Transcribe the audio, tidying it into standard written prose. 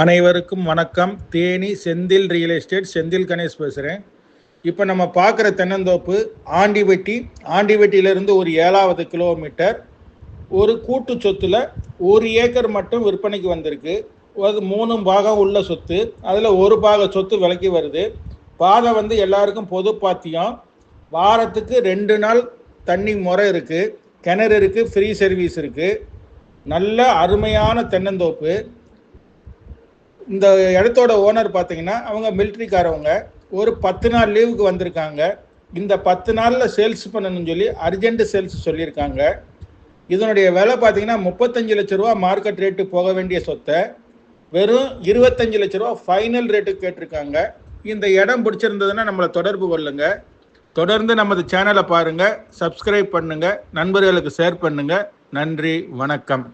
அனைவருக்கும் வணக்கம். Theni Senthil real estate, Senthil Ganesh பேசுகிறேன். இப்போ நம்ம பார்க்குற தென்னந்தோப்பு ஆண்டிவெட்டி. ஆண்டிவெட்டியிலேருந்து ஒரு 7வது கிலோமீட்டர் ஒரு கூட்டு சொத்தில் 1 ஏக்கர் மட்டும் விற்பனைக்கு வந்திருக்கு. அது 3 பாகம் உள்ள சொத்து. அதில் ஒரு பாக சொத்து விலைக்கு வருது. பாதை எல்லாருக்கும் பொது பாத்தியம். வாரத்துக்கு 2 நாள் தண்ணி முறை இருக்குது. கிணறு இருக்குது, ஃப்ரீ சர்வீஸ் இருக்குது. நல்ல அருமையான தென்னந்தோப்பு. இந்த இடத்தோட ஓனர் பார்த்தீங்கன்னா அவங்க மிலிட்ரிக்காரவங்க. ஒரு 10 நாள் லீவுக்கு வந்திருக்காங்க. இந்த 10 நாளில் சேல்ஸ் பண்ணணும்னு சொல்லி அர்ஜென்ட் சேல்ஸ் சொல்லியிருக்காங்க. இதனுடைய விலை பார்த்தீங்கன்னா 35 லட்ச ரூபா மார்க்கெட் ரேட்டு போக வேண்டிய சொத்தை வெறும் 25 லட்ச ரூபா ஃபைனல் ரேட்டுக்கு கேட்டிருக்காங்க. இந்த இடம் பிடிச்சிருந்ததுன்னா நம்மளை தொடர்பு கொள்ளுங்க. தொடர்ந்து நமது சேனலை பாருங்கள், சப்ஸ்கிரைப் பண்ணுங்கள், நண்பர்களுக்கு ஷேர் பண்ணுங்கள். நன்றி, வணக்கம்.